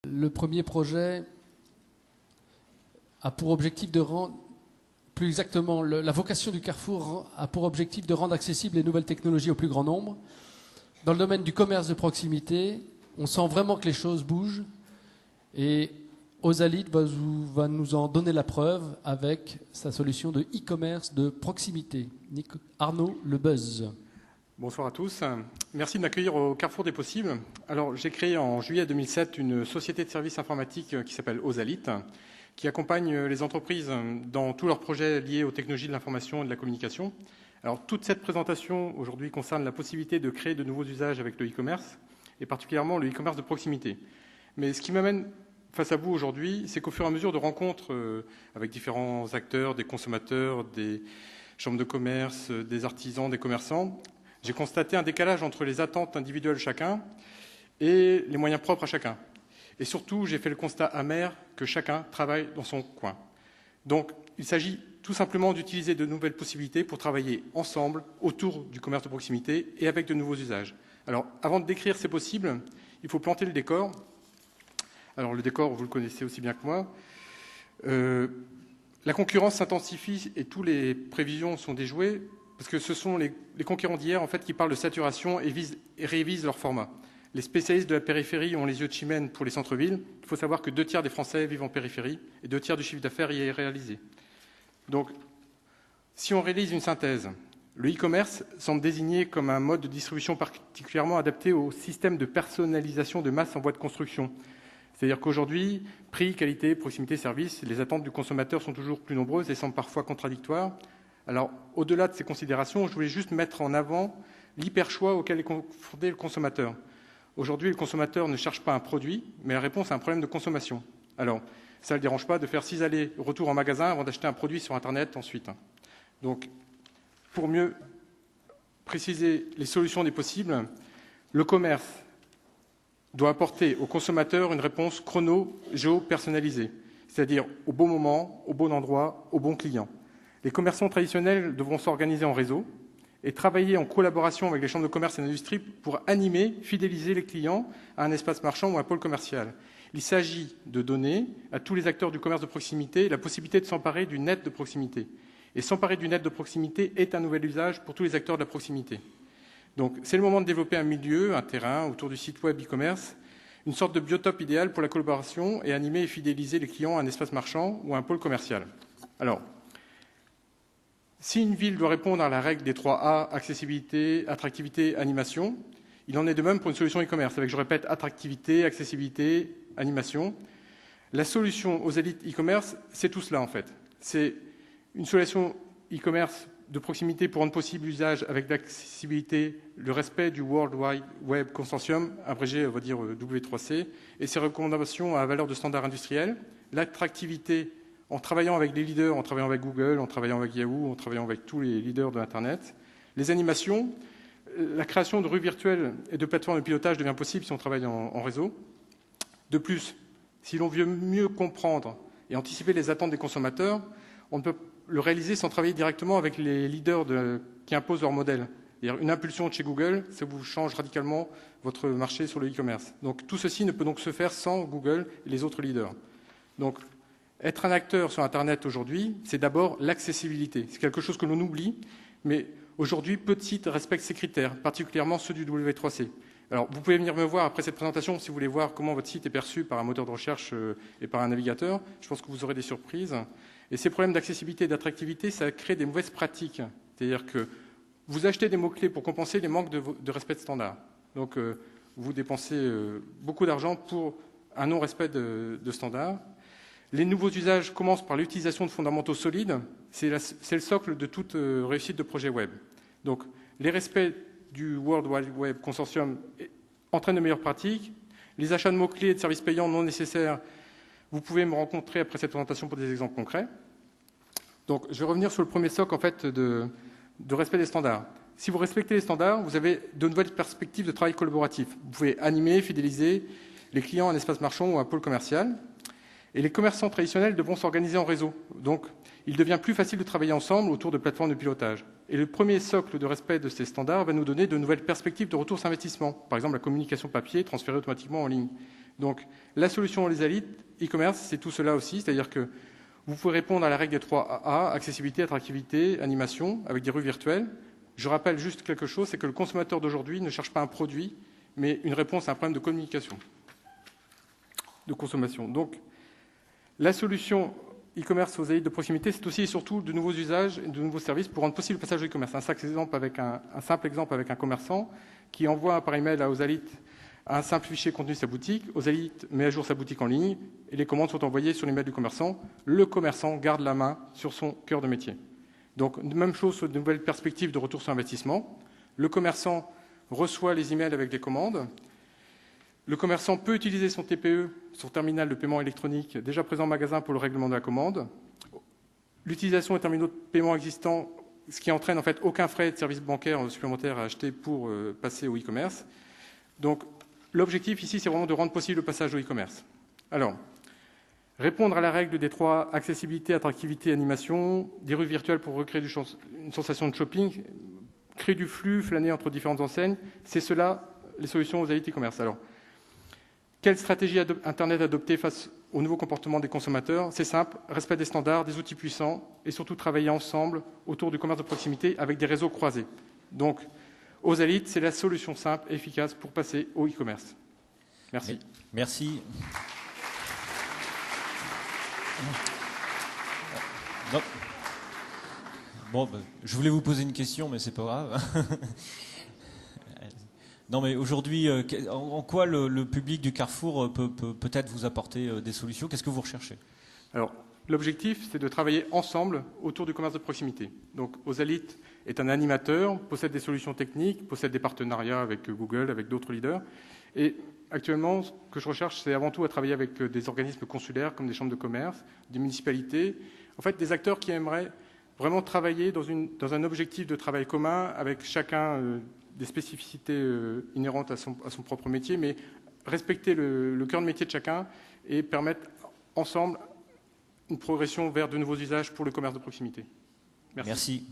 Le premier projet a pour objectif de rendre, plus exactement, la vocation du Carrefour a pour objectif de rendre accessibles les nouvelles technologies au plus grand nombre. Dans le domaine du commerce de proximité, on sent vraiment que les choses bougent et Osalit va nous en donner la preuve avec sa solution de e-commerce de proximité. Arnaud Le Buzz. Bonsoir à tous. Merci de m'accueillir au Carrefour des possibles. Alors, j'ai créé en juillet 2007 une société de services informatiques qui s'appelle Osalit, qui accompagne les entreprises dans tous leurs projets liés aux technologies de l'information et de la communication. Alors, toute cette présentation aujourd'hui concerne la possibilité de créer de nouveaux usages avec le e-commerce, et particulièrement le e-commerce de proximité. Mais ce qui m'amène face à vous aujourd'hui, c'est qu'au fur et à mesure de rencontres avec différents acteurs, des consommateurs, des chambres de commerce, des artisans, des commerçants, j'ai constaté un décalage entre les attentes individuelles de chacun et les moyens propres à chacun. Et surtout, j'ai fait le constat amer que chacun travaille dans son coin. Donc, il s'agit tout simplement d'utiliser de nouvelles possibilités pour travailler ensemble autour du commerce de proximité et avec de nouveaux usages. Alors, avant de décrire ces possibles, il faut planter le décor. Alors, le décor, vous le connaissez aussi bien que moi. La concurrence s'intensifie et toutes les prévisions sont déjouées parce que ce sont les concurrents d'hier en fait, qui parlent de saturation et révisent leur format. Les spécialistes de la périphérie ont les yeux de chimène pour les centres-villes. Il faut savoir que 2/3 des Français vivent en périphérie et 2/3 du chiffre d'affaires y est réalisé. Donc, si on réalise une synthèse, le e-commerce semble désigné comme un mode de distribution particulièrement adapté au système de personnalisation de masse en voie de construction. C'est-à-dire qu'aujourd'hui, prix, qualité, proximité, service, les attentes du consommateur sont toujours plus nombreuses et semblent parfois contradictoires. Alors, au-delà de ces considérations, je voulais juste mettre en avant l'hyper-choix auquel est confronté le consommateur. Aujourd'hui, le consommateur ne cherche pas un produit, mais la réponse à un problème de consommation. Alors, ça ne le dérange pas de faire 6 allers-retours en magasin avant d'acheter un produit sur Internet ensuite. Donc, pour mieux préciser les solutions des possibles, le commerce doit apporter au consommateur une réponse chrono-géo-personnalisée, c'est-à-dire au bon moment, au bon endroit, au bon client. Les commerçants traditionnels devront s'organiser en réseau et travailler en collaboration avec les chambres de commerce et d'industrie pour animer, fidéliser les clients à un espace marchand ou à un pôle commercial. Il s'agit de donner à tous les acteurs du commerce de proximité la possibilité de s'emparer du net de proximité. Et s'emparer du net de proximité est un nouvel usage pour tous les acteurs de la proximité. Donc, c'est le moment de développer un milieu, un terrain autour du site web e-commerce, une sorte de biotope idéal pour la collaboration et animer et fidéliser les clients à un espace marchand ou à un pôle commercial. Alors, si une ville doit répondre à la règle des 3A, accessibilité, attractivité, animation, il en est de même pour une solution e-commerce, avec, je répète, attractivité, accessibilité, animation. La solution Osalit e-commerce, c'est tout cela en fait. C'est une solution e-commerce de proximité pour rendre possible l'usage avec l'accessibilité, le respect du World Wide Web Consortium, abrégé, on va dire W3C, et ses recommandations à valeur de standard industriel, l'attractivité en travaillant avec les leaders, en travaillant avec Google, en travaillant avec Yahoo, en travaillant avec tous les leaders de l'Internet. Les animations, la création de rues virtuelles et de plateformes de pilotage devient possible si on travaille en réseau. De plus, si l'on veut mieux comprendre et anticiper les attentes des consommateurs, on ne peut le réaliser sans travailler directement avec les leaders qui imposent leur modèle. Une impulsion de chez Google, ça vous change radicalement votre marché sur le e-commerce. Donc tout ceci ne peut donc se faire sans Google et les autres leaders. Donc, être un acteur sur Internet aujourd'hui, c'est d'abord l'accessibilité. C'est quelque chose que l'on oublie, mais aujourd'hui, peu de sites respectent ces critères, particulièrement ceux du W3C. Alors, vous pouvez venir me voir après cette présentation si vous voulez voir comment votre site est perçu par un moteur de recherche et par un navigateur. Je pense que vous aurez des surprises. Et ces problèmes d'accessibilité et d'attractivité, ça crée des mauvaises pratiques. C'est-à-dire que vous achetez des mots-clés pour compenser les manques de respect de standards. Donc, vous dépensez beaucoup d'argent pour un non-respect de standards. Les nouveaux usages commencent par l'utilisation de fondamentaux solides. C'est le socle de toute réussite de projet web. Donc, les respects du World Wide Web Consortium entraînent de meilleures pratiques. Les achats de mots-clés et de services payants non nécessaires, vous pouvez me rencontrer après cette présentation pour des exemples concrets. Donc, je vais revenir sur le premier socle en fait, de respect des standards. Si vous respectez les standards, vous avez de nouvelles perspectives de travail collaboratif. Vous pouvez animer, fidéliser les clients à un espace marchand ou à un pôle commercial. Et les commerçants traditionnels devront s'organiser en réseau. Donc, il devient plus facile de travailler ensemble autour de plateformes de pilotage. Et le premier socle de respect de ces standards va nous donner de nouvelles perspectives de retour sur investissement. Par exemple, la communication papier transférée automatiquement en ligne. Donc, la solution Les Alites e-commerce, c'est tout cela aussi, c'est-à-dire que vous pouvez répondre à la règle des 3 A, accessibilité, attractivité, animation, avec des rues virtuelles. Je rappelle juste quelque chose, c'est que le consommateur d'aujourd'hui ne cherche pas un produit, mais une réponse à un problème de communication, de consommation. Donc, la solution e-commerce aux Alites de proximité, c'est aussi et surtout de nouveaux usages et de nouveaux services pour rendre possible le passage au e-commerce. Un simple exemple avec un commerçant qui envoie par email aux Alites un simple fichier contenu de sa boutique. Aux Alites met à jour sa boutique en ligne et les commandes sont envoyées sur l'email du commerçant. Le commerçant garde la main sur son cœur de métier. Donc, même chose sur de nouvelles perspectives de retour sur investissement. Le commerçant reçoit les emails avec des commandes. Le commerçant peut utiliser son TPE, son terminal de paiement électronique, déjà présent en magasin pour le règlement de la commande. L'utilisation des terminaux de paiement existants, ce qui entraîne en fait aucun frais de service bancaire supplémentaire à acheter pour passer au e-commerce. Donc, l'objectif ici, c'est vraiment de rendre possible le passage au e-commerce. Alors, répondre à la règle des 3 accessibilité, attractivité, animation, des rues virtuelles pour recréer une sensation de shopping, créer du flux, flâner entre différentes enseignes, c'est cela les solutions aux Alites e-commerce. Alors, quelle stratégie Internet adopter face au nouveau comportement des consommateurs? C'est simple, respect des standards, des outils puissants et surtout travailler ensemble autour du commerce de proximité avec des réseaux croisés. Donc, aux Alites, c'est la solution simple et efficace pour passer au e-commerce. Merci. Merci. Non. Bon, je voulais vous poser une question, mais c'est pas grave. Non, mais aujourd'hui, en quoi le public du Carrefour peut peut-être vous apporter des solutions? Qu'est-ce que vous recherchez? Alors, l'objectif, c'est de travailler ensemble autour du commerce de proximité. Donc, aux Alites est un animateur, possède des solutions techniques, possède des partenariats avec Google, avec d'autres leaders. Et actuellement, ce que je recherche, c'est avant tout à travailler avec des organismes consulaires comme des chambres de commerce, des municipalités, en fait, des acteurs qui aimeraient vraiment travailler dans un objectif de travail commun avec chacun des spécificités inhérentes à son propre métier, mais respecter le cœur de métier de chacun et permettre ensemble une progression vers de nouveaux usages pour le commerce de proximité. Merci. Merci.